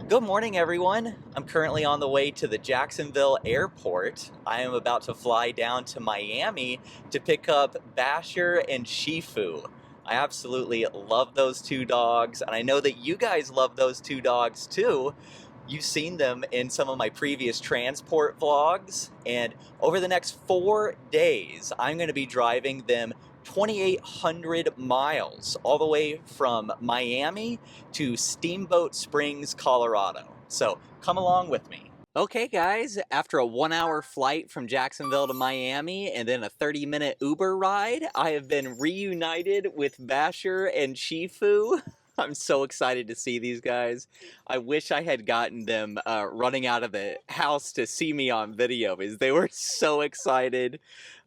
Good morning, everyone. I'm currently on the way to the Jacksonville airport. I am about to fly down to Miami to pick up Bashor and Shifu. I absolutely love those two dogs, and I know that you guys love those two dogs too. You've seen them in some of my previous transport vlogs, and over the next 4 days, I'm going to be driving them 2,800 miles all the way from Miami to Steamboat Springs, Colorado. So come along with me. Okay guys, after a 1 hour flight from Jacksonville to Miami and then a 30-minute Uber ride, I have been reunited with Bashor and Shifu. I'm so excited to see these guys. I wish I had gotten them running out of the house to see me on video because they were so excited.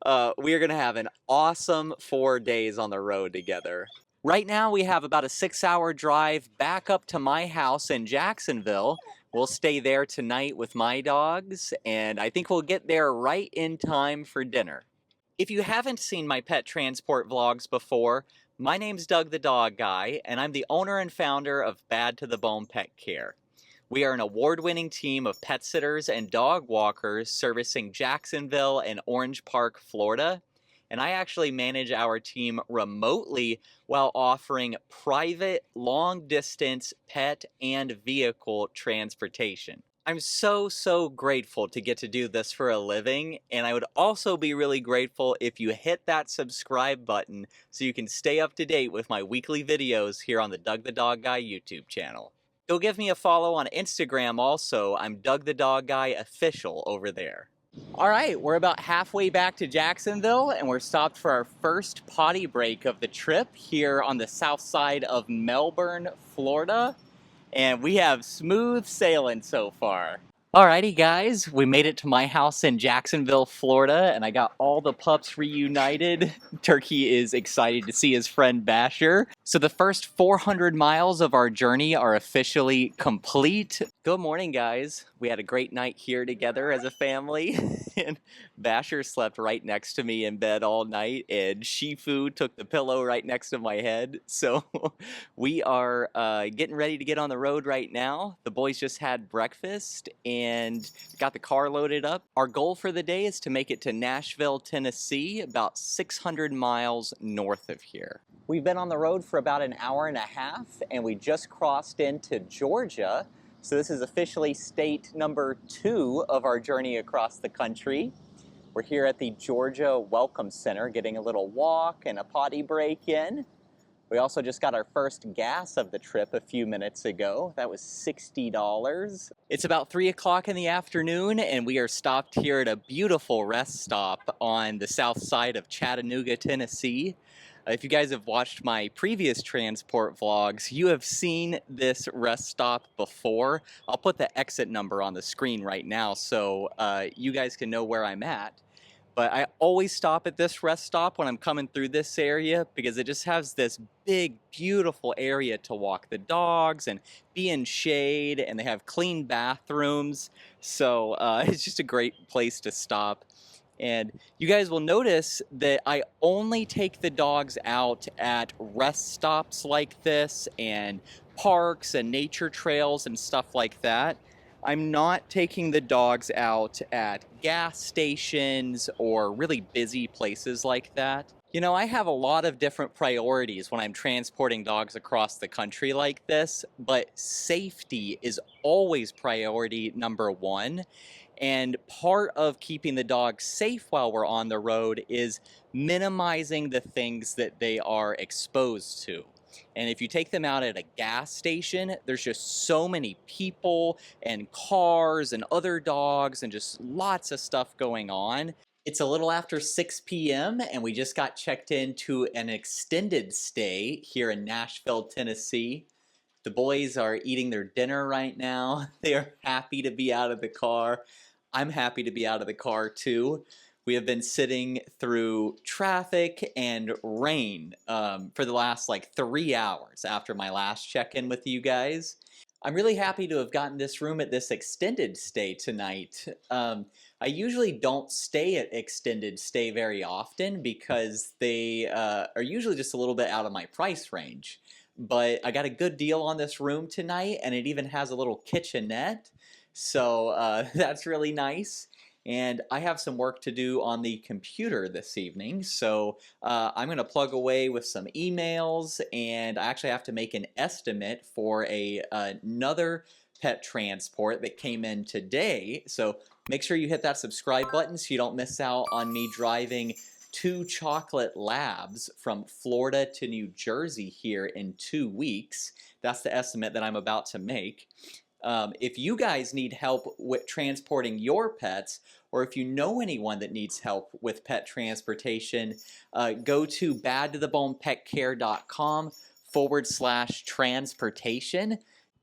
We are going to have an awesome 4 days on the road together. Right now we have about a 6-hour drive back up to my house in Jacksonville. We'll stay there tonight with my dogs, and I think we'll get there right in time for dinner. If you haven't seen my pet transport vlogs before, my name's Doug the Dog Guy, and I'm the owner and founder of Bad to the Bone Pet Care. We are an award-winning team of pet sitters and dog walkers servicing Jacksonville and Orange Park, Florida. And I actually manage our team remotely while offering private, long-distance pet and vehicle transportation. I'm so grateful to get to do this for a living, and I would also be really grateful if you hit that subscribe button so you can stay up to date with my weekly videos here on the Doug the Dog Guy YouTube channel. Go give me a follow on Instagram also. I'm Doug the Dog Guy Official over there. All right, we're about halfway back to Jacksonville, and we're stopped for our first potty break of the trip here on the south side of Melbourne, Florida. And we have smooth sailing so far. Alrighty guys, we made it to my house in Jacksonville, Florida, and I got all the pups reunited. Turkey is excited to see his friend Bashor. So the first 400 miles of our journey are officially complete. Good morning guys. We had a great night here together as a family. And Bashor slept right next to me in bed all night, and Shifu took the pillow right next to my head. So we are getting ready to get on the road right now. The boys just had breakfast and got the car loaded up. Our goal for the day is to make it to Nashville, Tennessee, about 600 miles north of here. We've been on the road for about an hour and a half, and we just crossed into Georgia. So this is officially state number 2 of our journey across the country. We're here at the Georgia Welcome Center getting a little walk and a potty break in. We also just got our first gas of the trip a few minutes ago. That was $60. It's about 3 o'clock in the afternoon, and we are stopped here at a beautiful rest stop on the south side of Chattanooga, Tennessee. If you guys have watched my previous transport vlogs, you have seen this rest stop before. I'll put the exit number on the screen right now so you guys can know where I'm at. But I always stop at this rest stop when I'm coming through this area because it just has this big, beautiful area to walk the dogs and be in shade, and they have clean bathrooms. So it's just a great place to stop. And you guys will notice that I only take the dogs out at rest stops like this and parks and nature trails and stuff like that. I'm not taking the dogs out at gas stations or really busy places like that. You know, I have a lot of different priorities when I'm transporting dogs across the country like this, but safety is always priority number 1. And part of keeping the dogs safe while we're on the road is minimizing the things that they are exposed to. And if you take them out at a gas station, there's just so many people and cars and other dogs and just lots of stuff going on. It's a little after 6 p.m. and we just got checked into an extended stay here in Nashville, Tennessee. The boys are eating their dinner right now. They are happy to be out of the car. I'm happy to be out of the car too. We have been sitting through traffic and rain for the last like 3 hours after my last check-in with you guys. I'm really happy to have gotten this room at this extended stay tonight. I usually don't stay at extended stay very often because they are usually just a little bit out of my price range. but I got a good deal on this room tonight, and it even has a little kitchenette, so that's really nice. And I have some work to do on the computer this evening, so I'm going to plug away with some emails, and I actually have to make an estimate for another pet transport that came in today. So make sure you hit that subscribe button so you don't miss out on me driving 2 chocolate labs from Florida to New Jersey here in 2 weeks. That's the estimate that I'm about to make. If you guys need help with transporting your pets, or if you know anyone that needs help with pet transportation, go to badtothebonepetcare.com/transportation.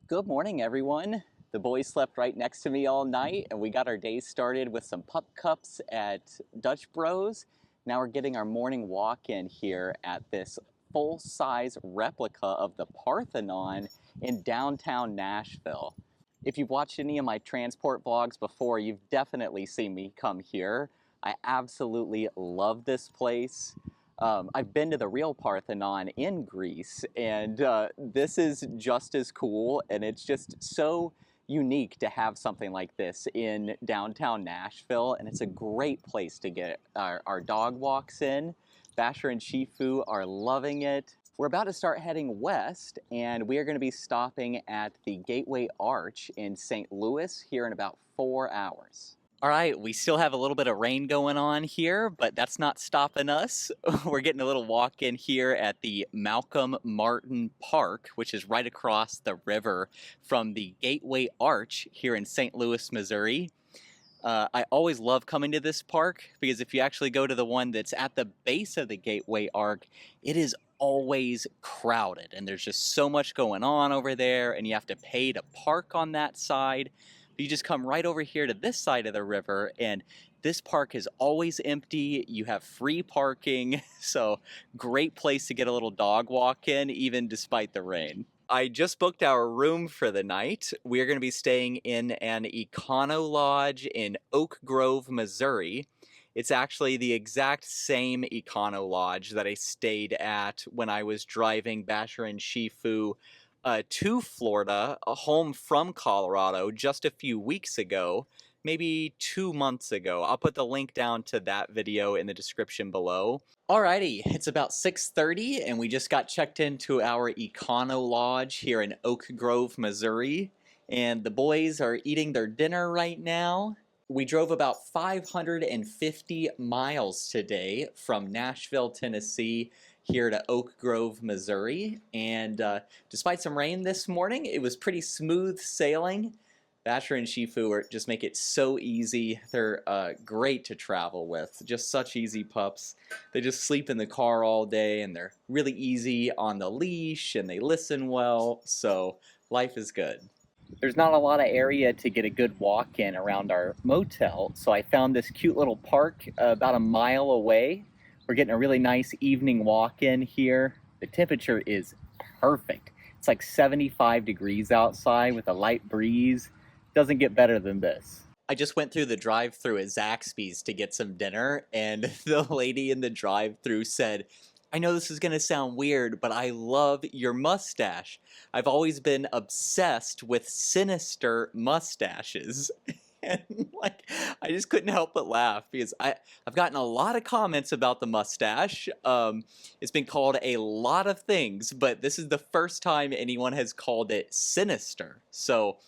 Good morning, everyone. The boys slept right next to me all night, and we got our day started with some pup cups at Dutch Bros. Now we're getting our morning walk in here at this full-size replica of the Parthenon in downtown Nashville. If you've watched any of my transport vlogs before, you've definitely seen me come here. I absolutely love this place. I've been to the real Parthenon in Greece, and this is just as cool, and it's just so unique to have something like this in downtown Nashville, and it's a great place to get our dog walks in. Bashor and Shifu are loving it. We're about to start heading west, and we are going to be stopping at the Gateway Arch in St. Louis here in about 4 hours. All right, we still have a little bit of rain going on here, but that's not stopping us. We're getting a little walk in here at the Malcolm Martin Park, which is right across the river from the Gateway Arch here in St. Louis, Missouri. I always love coming to this park because if you actually go to the one that's at the base of the Gateway Arch, it is always crowded, and there's just so much going on over there, and you have to pay to park on that side. But you just come right over here to this side of the river, and this park is always empty. You have free parking, so great place to get a little dog walk in, even despite the rain. I just booked our room for the night. We are going to be staying in an Econo Lodge in Oak Grove, Missouri. It's actually the exact same Econo Lodge that I stayed at when I was driving Bashor and Shifu to Florida, home from Colorado, just a few weeks ago, maybe 2 months ago. I'll put the link down to that video in the description below. Alrighty, it's about 6:30 and we just got checked into our Econo Lodge here in Oak Grove, Missouri. And the boys are eating their dinner right now. We drove about 550 miles today from Nashville, Tennessee, here to Oak Grove, Missouri. And despite some rain this morning, it was pretty smooth sailing. Bashor and Shifu just make it so easy. They're great to travel with, just such easy pups. They just sleep in the car all day, and they're really easy on the leash, and they listen well, so life is good. There's not a lot of area to get a good walk in around our motel, so I found this cute little park about a mile away. We're getting a really nice evening walk in here. The temperature is perfect. It's like 75 degrees outside with a light breeze. Doesn't get better than this. I just went through the drive-thru at Zaxby's to get some dinner, and the lady in the drive-thru said, "I know this is going to sound weird, but I love your mustache. I've always been obsessed with sinister mustaches." And like, I just couldn't help but laugh because I've gotten a lot of comments about the mustache. It's been called a lot of things, but this is the first time anyone has called it sinister. So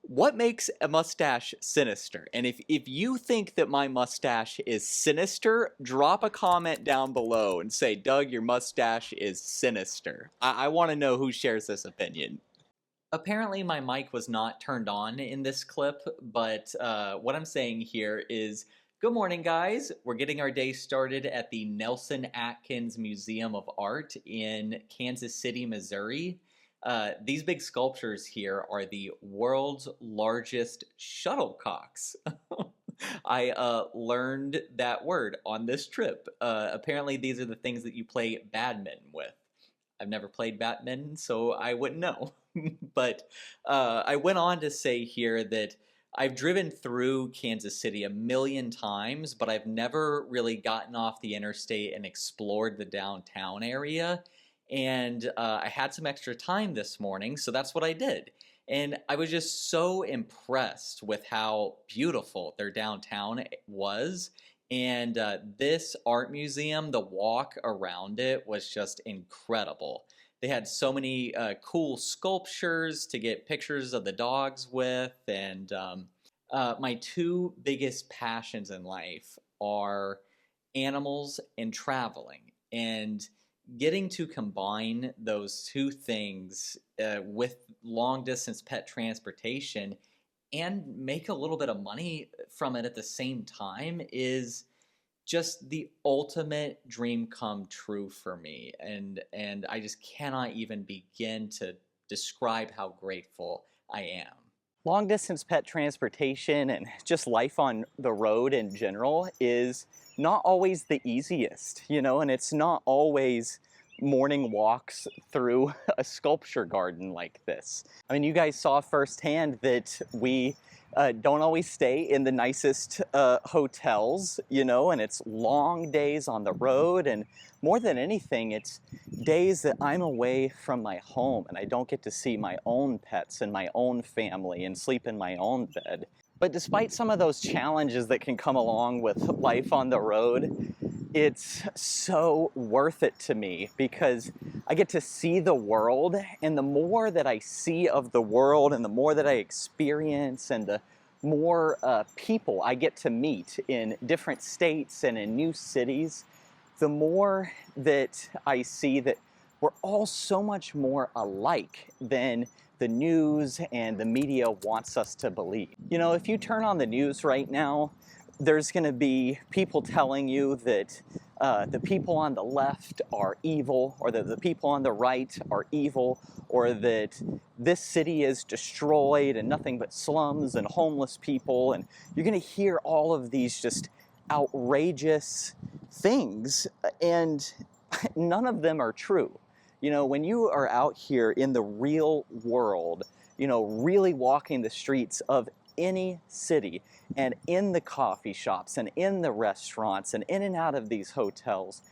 what makes a mustache sinister? And if you think that my mustache is sinister, drop a comment down below and say, "Doug, your mustache is sinister." I want to know who shares this opinion. Apparently my mic was not turned on in this clip, but what I'm saying here is, good morning, guys. We're getting our day started at the Nelson Atkins Museum of Art in Kansas City, Missouri. These big sculptures here are the world's largest shuttlecocks. I learned that word on this trip. Apparently these are the things that you play badminton with. I've never played badminton, so I wouldn't know. But I went on to say here that I've driven through Kansas City a million times, but I've never really gotten off the interstate and explored the downtown area. And I had some extra time this morning, so that's what I did. And I was just so impressed with how beautiful their downtown was. And this art museum, the walk around it was just incredible. They had so many cool sculptures to get pictures of the dogs with. And my two biggest passions in life are animals and traveling. And getting to combine those two things with long distance pet transportation and make a little bit of money from it at the same time is just the ultimate dream come true for me, and I just cannot even begin to describe how grateful I am. Long distance pet transportation and just life on the road in general is not always the easiest, and it's not always morning walks through a sculpture garden like this. I mean, you guys saw firsthand that we don't always stay in the nicest hotels, and it's long days on the road, and more than anything, it's days that I'm away from my home and I don't get to see my own pets and my own family and sleep in my own bed. But despite some of those challenges that can come along with life on the road, it's so worth it to me because I get to see the world, and the more that I see of the world and the more that I experience and the more people I get to meet in different states and in new cities, the more that I see that we're all so much more alike than the news and the media wants us to believe. If you turn on the news right now, there's going to be people telling you that the people on the left are evil, or that the people on the right are evil, or that this city is destroyed and nothing but slums and homeless people. And you're going to hear all of these just outrageous things, and none of them are true. When you are out here in the real world, really walking the streets of any city and in the coffee shops and in the restaurants and in and out of these hotels,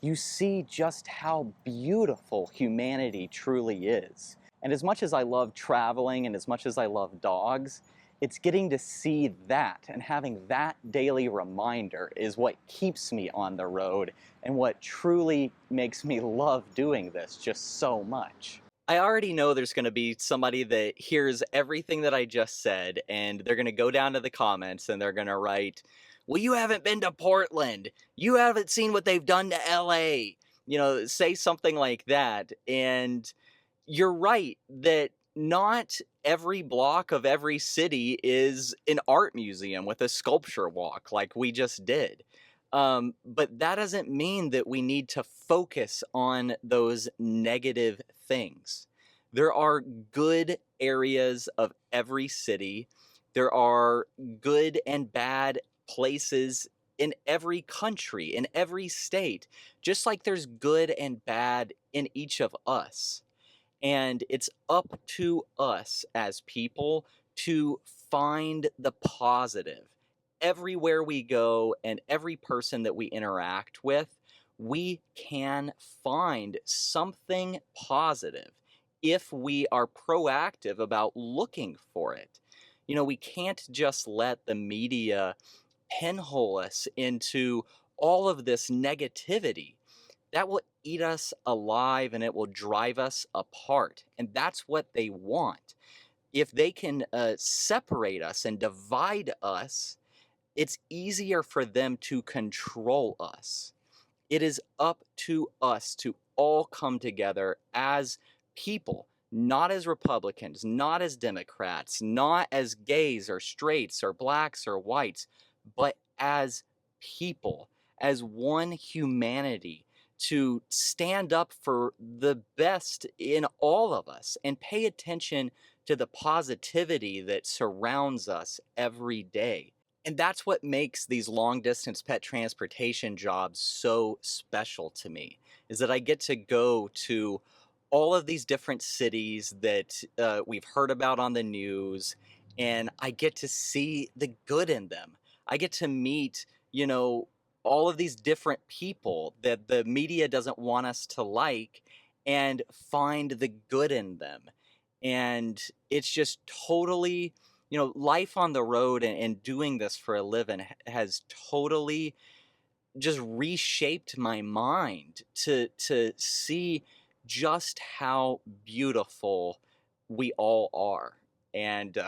you see just how beautiful humanity truly is. And as much as I love traveling and as much as I love dogs, it's getting to see that and having that daily reminder is what keeps me on the road and what truly makes me love doing this just so much. I already know there's going to be somebody that hears everything that I just said, and they're going to go down to the comments and they're going to write, well, you haven't been to Portland. You haven't seen what they've done to LA. Say something like that. And you're right that not every block of every city is an art museum with a sculpture walk like we just did. But that doesn't mean that we need to focus on those negative things. There are good areas of every city. There are good and bad places in every country, in every state, just like there's good and bad in each of us. And it's up to us as people to find the positive. Everywhere we go and every person that we interact with, we can find something positive if we are proactive about looking for it. We can't just let the media pinhole us into all of this negativity. That will eat us alive and it will drive us apart. And that's what they want. If they can separate us and divide us, it's easier for them to control us. It is up to us to all come together as people, not as Republicans, not as Democrats, not as gays or straights or blacks or whites, but as people, as one humanity, to stand up for the best in all of us and pay attention to the positivity that surrounds us every day. And that's what makes these long distance pet transportation jobs so special to me, is that I get to go to all of these different cities that we've heard about on the news, and I get to see the good in them. I get to meet, all of these different people that the media doesn't want us to like, and find the good in them. And it's just totally, life on the road and doing this for a living has totally just reshaped my mind to see just how beautiful we all are. And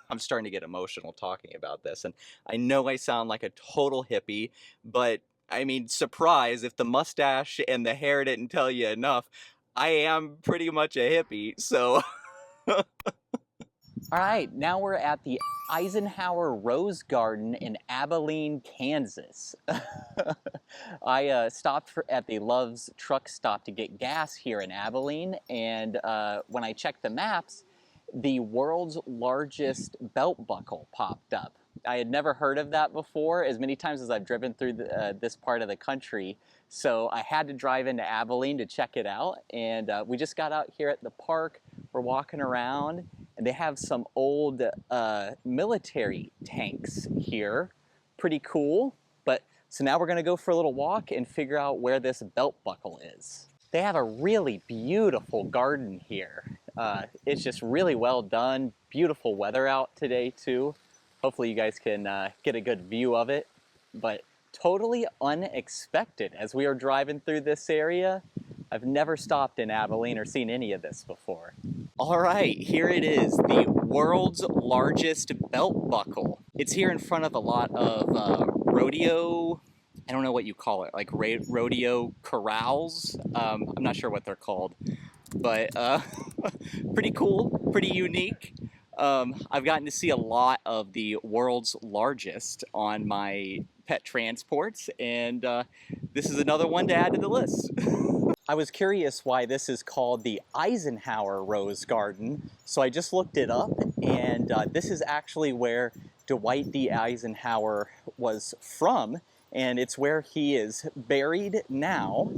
I'm starting to get emotional talking about this. And I know I sound like a total hippie, but I mean, surprise, if the mustache and the hair didn't tell you enough, I am pretty much a hippie. So all right, now we're at the Eisenhower Rose Garden in Abilene, Kansas. I stopped at the Love's truck stop to get gas here in Abilene, and when I checked the maps, the world's largest belt buckle popped up. I had never heard of that before, as many times as I've driven through this part of the country, so I had to drive into Abilene to check it out, and we just got out here at the park. We're walking around, and they have some old military tanks here. Pretty cool. So now we're gonna go for a little walk and figure out where this belt buckle is. They have a really beautiful garden here. It's just really well done. Beautiful weather out today too. Hopefully you guys can get a good view of it. But totally unexpected as we are driving through this area. I've never stopped in Abilene or seen any of this before. All right, here it is, the world's largest belt buckle. It's here in front of a lot of rodeo, I don't know what you call it, like rodeo corrals. I'm not sure what they're called, but pretty cool, pretty unique. I've gotten to see a lot of the world's largest on my pet transports, and this is another one to add to the list. I was curious why this is called the Eisenhower Rose Garden, so I just looked it up, and this is actually where Dwight D. Eisenhower was from, and it's where he is buried now.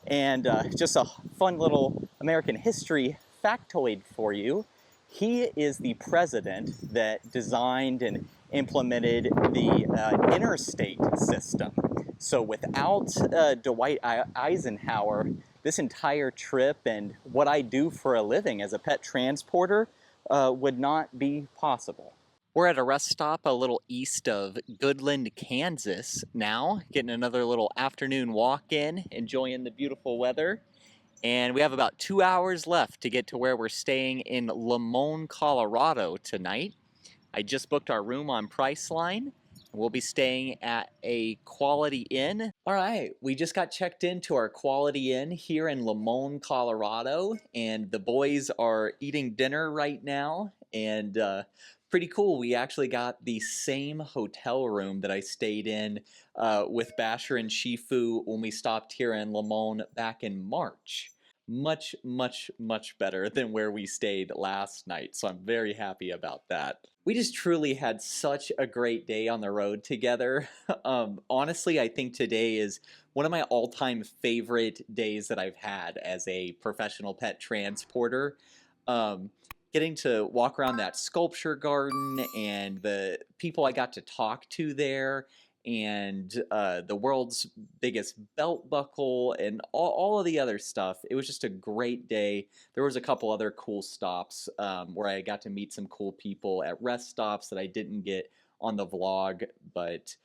And just a fun little American history factoid for you. He is the president that designed and implemented the interstate system. So without Dwight Eisenhower, this entire trip and what I do for a living as a pet transporter would not be possible. We're at a rest stop a little east of Goodland, Kansas now, getting another little afternoon walk in, enjoying the beautiful weather. And we have about 2 hours left to get to where we're staying in Limon, Colorado tonight. I just booked our room on Priceline. We'll be staying at a Quality Inn. All right, we just got checked into our Quality Inn here in Limon, Colorado, and the boys are eating dinner right now, and pretty cool. We actually got the same hotel room that I stayed in with Bashor and Shifu when we stopped here in Limon back in March. Much, much, much better than where we stayed last night, so I'm very happy about that. We just truly had such a great day on the road together. Honestly, I think today is one of my all-time favorite days that I've had as a professional pet transporter. Getting to walk around that sculpture garden and the people I got to talk to there, and the world's biggest belt buckle and all of the other stuff. It was just a great day. There was a couple other cool stops where I got to meet some cool people at rest stops that I didn't get on the vlog, but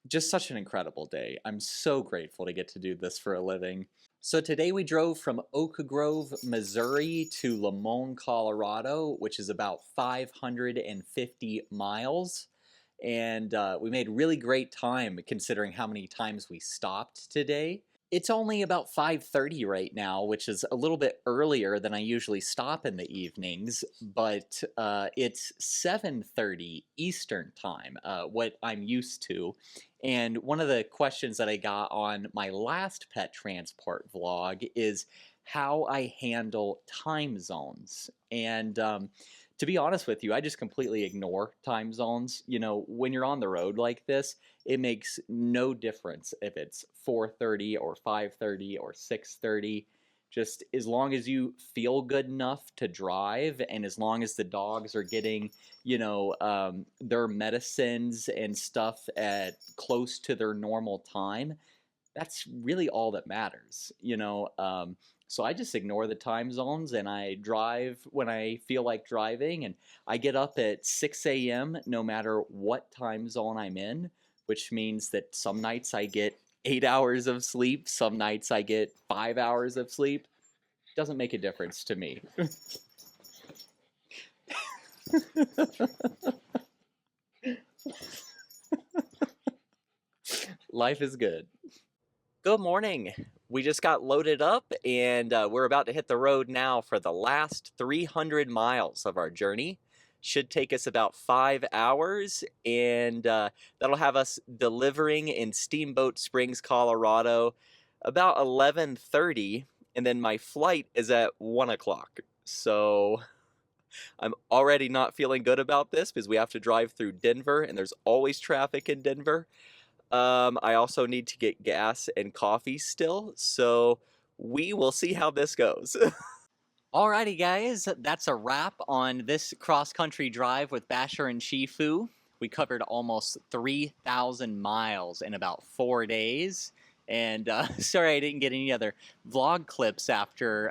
just such an incredible day. I'm so grateful to get to do this for a living. So today we drove from Oak Grove, Missouri to Limon, Colorado, which is about 550 miles. And we made really great time considering how many times we stopped today. It's only about 5:30 right now, which is a little bit earlier than I usually stop in the evenings, but it's 7:30 Eastern time, what I'm used to. And one of the questions that I got on my last pet transport vlog is how I handle time zones. And to be honest with you, I just completely ignore time zones. You know, when you're on the road like this, it makes no difference if it's 4:30 or 5:30 or 6:30. Just as long as you feel good enough to drive, and as long as the dogs are getting, their medicines and stuff at close to their normal time, that's really all that matters, So I just ignore the time zones and I drive when I feel like driving. And I get up at 6 a.m. no matter what time zone I'm in, which means that some nights I get 8 hours of sleep, some nights I get 5 hours of sleep. Doesn't make a difference to me. Life is good. Good morning. We just got loaded up and we're about to hit the road now for the last 300 miles of our journey. Should take us about 5 hours, and that'll have us delivering in Steamboat Springs, Colorado about 11:30, and then my flight is at 1 o'clock. So I'm already not feeling good about this because we have to drive through Denver and there's always traffic in Denver. I also need to get gas and coffee still, so we will see how this goes. Alrighty guys, that's a wrap on this cross-country drive with Bashor and Shifu. We covered almost 3,000 miles in about 4 days. And sorry I didn't get any other vlog clips after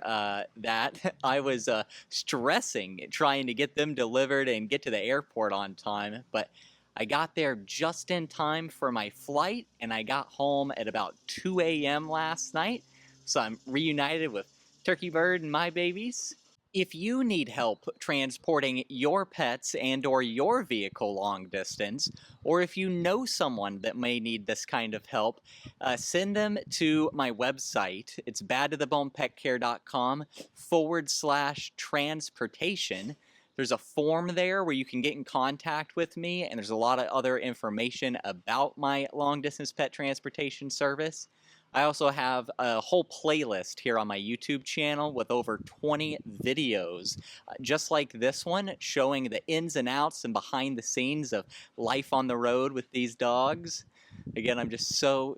that. I was stressing trying to get them delivered and get to the airport on time, but I got there just in time for my flight, and I got home at about 2 a.m. last night. So I'm reunited with Turkey Bird and my babies. If you need help transporting your pets and or your vehicle long distance, or if you know someone that may need this kind of help, send them to my website. It's badtothebonepetcare.com/transportation. There's a form there where you can get in contact with me, and there's a lot of other information about my long-distance pet transportation service. I also have a whole playlist here on my YouTube channel with over 20 videos, just like this one, showing the ins and outs and behind the scenes of life on the road with these dogs. Again, I'm just so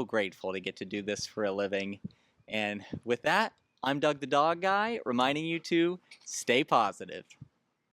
grateful to get to do this for a living. And with that, I'm Doug the Dog Guy, reminding you to stay positive.